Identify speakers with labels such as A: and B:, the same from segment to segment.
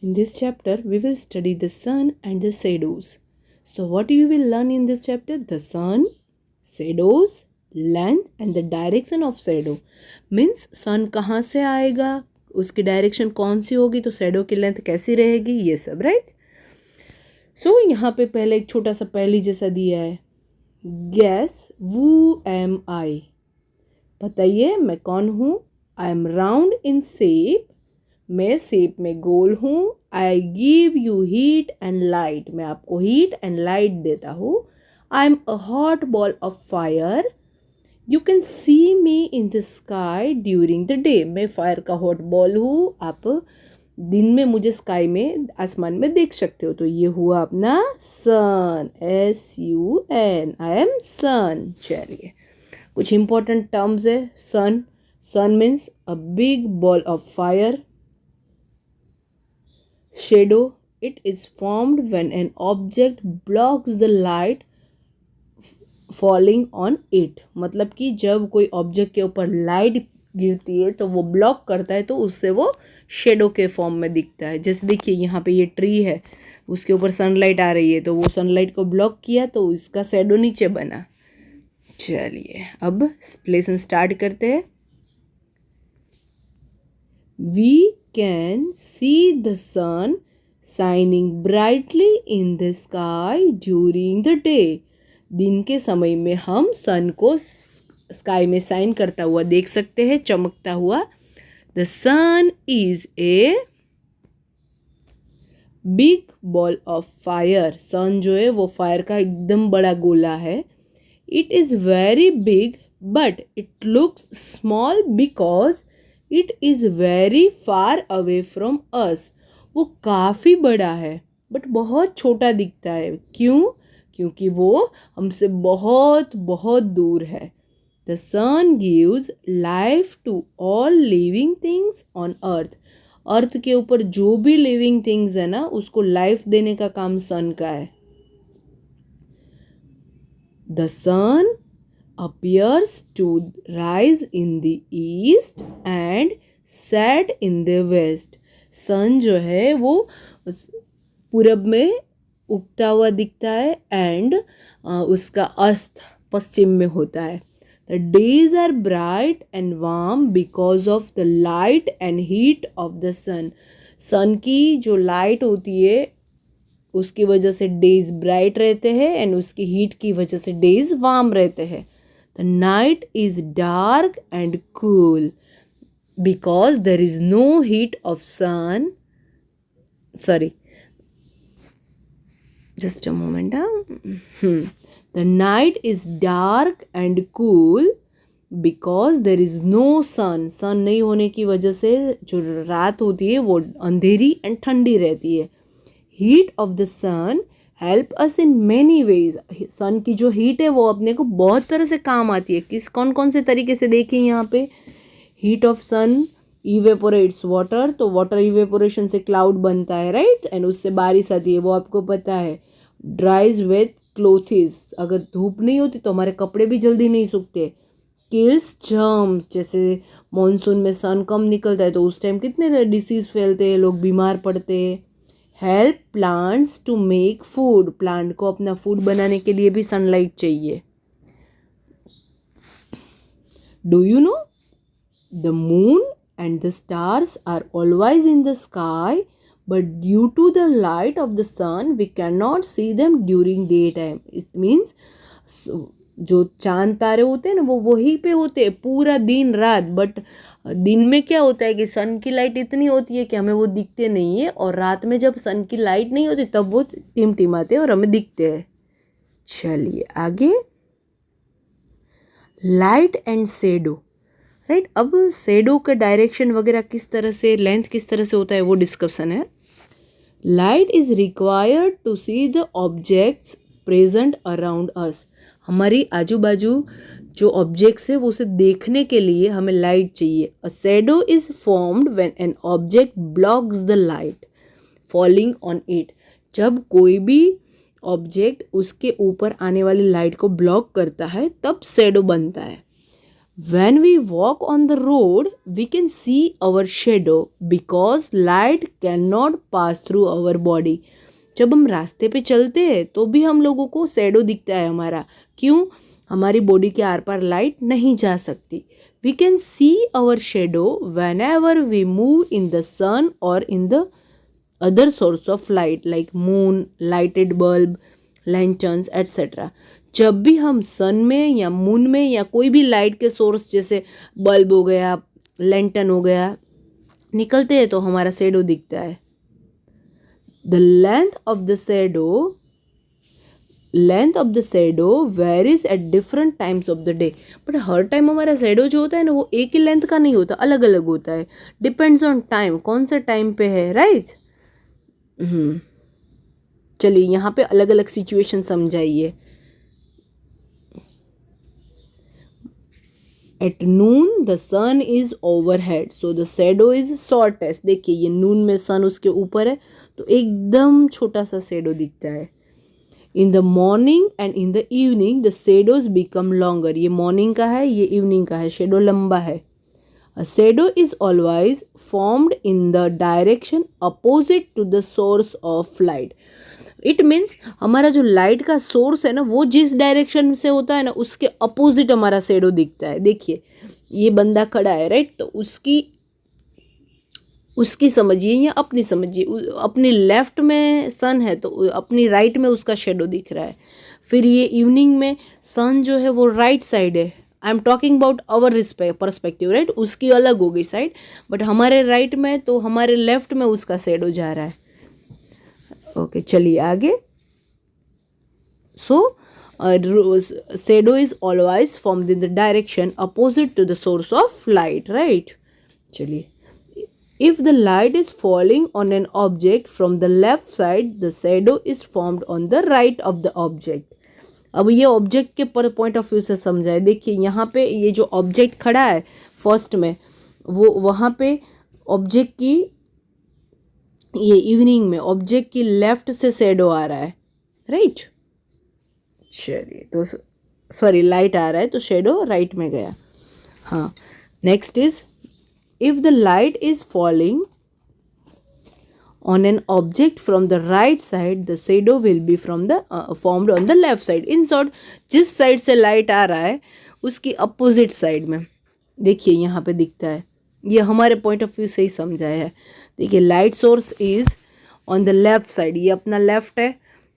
A: In this chapter, we will study the sun and the shadows. So, what you will learn in this chapter? The sun, shadows, length and the direction of shadow. Means sun कहाँ से आएगा, उसकी direction कौन सी होगी, तो shadow की length कैसी रहेगी, ये सब, राइट. सो यहाँ पे पहले एक छोटा सा पहली जैसा दिया है. गैस वू एम आई, बताइए मैं कौन हूँ. I am round in shape, मैं शेप में गोल हूँ. I give you heat and light, मैं आपको हीट एंड लाइट देता हूँ. I am a hot ball of fire, you can see me in the sky during the day, मैं fire का hot ball हूँ, आप दिन में मुझे स्काई में, आसमान में देख सकते हो. तो ये हुआ अपना सन, SUN, आई एम सन. चलिए कुछ इंपॉर्टेंट टर्म्स है. Sun, sun means a big ball of fire. Shadow, it is formed when an object blocks the light falling on it. मतलब कि जब कोई ऑब्जेक्ट के ऊपर लाइट गिरती है तो वो ब्लॉक करता है, तो उससे वो शेडो के फॉर्म में दिखता है. जैसे देखिए यहाँ पे ये ट्री है, उसके ऊपर सनलाइट आ रही है, तो वो सनलाइट को ब्लॉक किया तो इसका शेडो नीचे बना. चलिए अब लेसन स्टार्ट करते हैं. We can see the sun shining brightly in the sky during the day. दिन के समय में हम सन को स्काई में शाइन करता हुआ देख सकते हैं, चमकता हुआ. The sun is a big ball of fire. सन जो है वो फायर का एकदम बड़ा गोला है. It is very big but it looks small because it is very far away from us. वो काफ़ी बड़ा है बट बहुत छोटा दिखता है. क्यों? क्योंकि वो हमसे बहुत बहुत दूर है. The sun gives life to all living things on earth. Earth के ऊपर जो भी लिविंग थिंग्स है ना, उसको लाइफ देने का काम सन का है. The sun appears to rise in the east and set in the west. सन जो है वो पूरब में उगता हुआ दिखता है एंड उसका अस्त पश्चिम में होता है. The days are bright and warm because of the light and heat of the sun. सन की जो लाइट होती है उसकी वजह से डेज ब्राइट रहते हैं एंड उसकी हीट की वजह से डेज वार्म रहते हैं. The night is dark and cool because there is no heat of sun. Sorry, just a moment. The night is dark and cool because there is no sun. sun नहीं होने की वजह से जो रात होती है वो अंधेरी एंड ठंडी रहती है. Heat of the sun help us in many ways. Sun की जो हीट है वो अपने को बहुत तरह से काम आती है. किस कौन कौन से तरीके से देखिए यहाँ पे. Heat of sun evaporates water, तो वाटर इवेपोरेशन से क्लाउड बनता है, राइट, एंड उससे बारिश आती है, वो आपको पता है. ड्राइज विथ क्लोथिस, अगर धूप नहीं होती तो हमारे कपड़े भी जल्दी नहीं सूखते. किल्स जर्म्स, जैसे मॉनसून में सन कम निकलता है तो उस टाइम कितने डिसीज फैलते हैं, लोग बीमार पड़ते हैं. Help plants to make food, plant को अपना फूड बनाने के लिए भी सनलाइट चाहिए. Do you know the moon and the stars are always in the sky but due to the light of the sun we can not see them during day time. It means जो चांद तारे होते हैं ना वो वहीं पे होते हैं पूरा दिन रात, बट दिन में क्या होता है कि सन की लाइट इतनी होती है कि हमें वो दिखते नहीं है, और रात में जब सन की लाइट नहीं होती तब वो टिमटिमाते हैं और हमें दिखते हैं. चलिए आगे. Light and shadow, right. अब शेडो का डायरेक्शन वगैरह किस तरह से, लेंथ किस तरह से होता है वो डिस्कशन है. Light is required to see the objects present around us. हमारी आजू बाजू जो ऑब्जेक्ट्स है वो उसे देखने के लिए हमें लाइट चाहिए. A shadow is formed when an object blocks the light falling on it. जब कोई भी ऑब्जेक्ट उसके ऊपर आने वाली लाइट को ब्लॉक करता है तब शैडो बनता है. When we walk on the road, we can see our shadow because light cannot pass through our body. जब हम रास्ते पे चलते हैं तो भी हम लोगों को शैडो दिखता है हमारा. क्यों? हमारी बॉडी के आर पार लाइट नहीं जा सकती. We can see our shadow whenever we move in the sun or in the other source of light like moon, lighted bulb, lanterns, etc. जब भी हम सन में या मून में या कोई भी लाइट के सोर्स जैसे बल्ब हो गया, लैंटर्न हो गया, निकलते हैं तो हमारा शैडो दिखता है. The length of the shadow varies at different times of the day. But her time हमारा शैडो जो होता है ना वो एक ही लेंथ का नहीं होता, अलग अलग होता है. डिपेंड्स ऑन टाइम, कौन से टाइम पे है, राइट. चलिए यहाँ पे अलग अलग सिचुएशन समझाइए. At noon the sun is overhead, so the shadow is shortest. देखिए ये नून में सन उसके ऊपर है तो एकदम छोटा सा शेडो दिखता है. In the morning and in the evening the shadows become longer. ये मॉर्निंग का है, ये इवनिंग का है, शेडो लंबा है. A shadow is always formed in the direction opposite to the source of light. It means हमारा जो लाइट का सोर्स है ना वो जिस डायरेक्शन से होता है ना उसके अपोजिट हमारा शेडो दिखता है. देखिए ये बंदा खड़ा है, राइट, तो उसकी समझिए या अपनी समझिए. अपनी लेफ्ट में सन है तो अपनी राइट में उसका शेडो दिख रहा है. फिर ये इवनिंग में सन जो है वो राइट साइड है. I am talking about our perspective, right. उसकी अलग हो गई साइड, बट हमारे राइट में तो हमारे लेफ्ट में उसका शेडो जा रहा है. ओके चलिए आगे. सो shadow is always formed in the direction opposite to the source of light, right. चलिए, if the light is falling on an object from the left side the shadow is formed on the right of the object. अब ये object के पर point of view से समझाए. देखिए यहाँ पे ये जो ऑब्जेक्ट खड़ा है फर्स्ट में वो वहाँ पे ऑब्जेक्ट की ये इवनिंग में ऑब्जेक्ट की लेफ्ट से शेडो आ रहा है, राइट. चलिए तो सॉरी लाइट आ रहा है तो शेडो राइट में गया. हाँ, next is if the light is falling on an object from the right side the shadow will be from the formed on the left side. In short जिस side से light आ रहा है उसकी opposite side में देखिए यहाँ पे दिखता है. ये हमारे पॉइंट ऑफ व्यू से ही समझाया है. देखिए light source is on the left side, ये अपना लेफ्ट है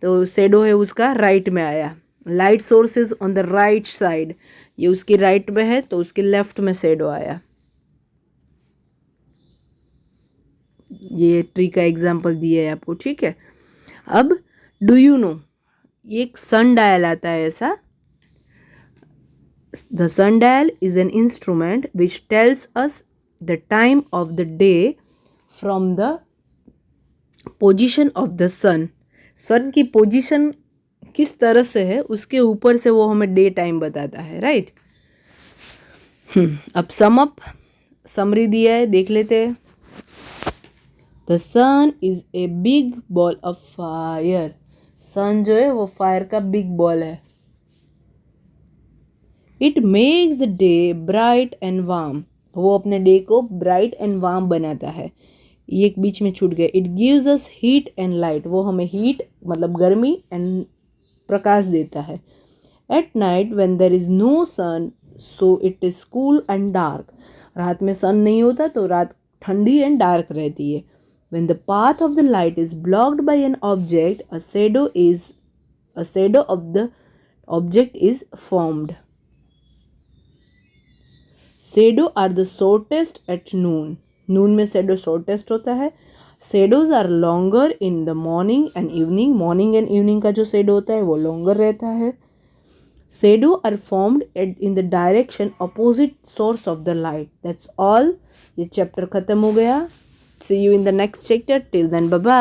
A: तो शेडो है उसका राइट में आया. Light source is on the right side, ये उसकी राइट में है तो उसके लेफ्ट में शेडो आया. ये ट्री का एग्जांपल दिया है आपको, ठीक है. अब डू यू नो ये एक सन डायल आता है ऐसा. The sun dial is an instrument which tells us the time of the day from the position of the sun. Sun की पोजिशन किस तरह से है उसके ऊपर से वो हमें डे टाइम बताता है, राइट. अब समरी दिया है, देख लेते हैं. The sun is a big ball of fire. Sun जो है वो फायर का बिग बॉल है. It makes the day bright and warm. वो अपने डे को ब्राइट एंड वार्म बनाता है. ये एक बीच में छूट गया. It gives us heat and light. वो हमें हीट मतलब गर्मी एंड प्रकाश देता है. At night when there is no sun so it is cool and dark. रात में सन नहीं होता तो रात ठंडी एंड डार्क रहती है. When the path of the light is blocked by an object a shadow of the object is formed. Shadow are the shortest at noon. Noon में शेडो शॉर्टेस्ट होता है. Shadows are longer in the morning and evening. Morning and evening का जो shadow होता है वो longer रहता है. Shadow are formed in the direction opposite source of the light. That's all. ये चैप्टर खत्म हो गया. See you in the next chapter. Till then bye bye.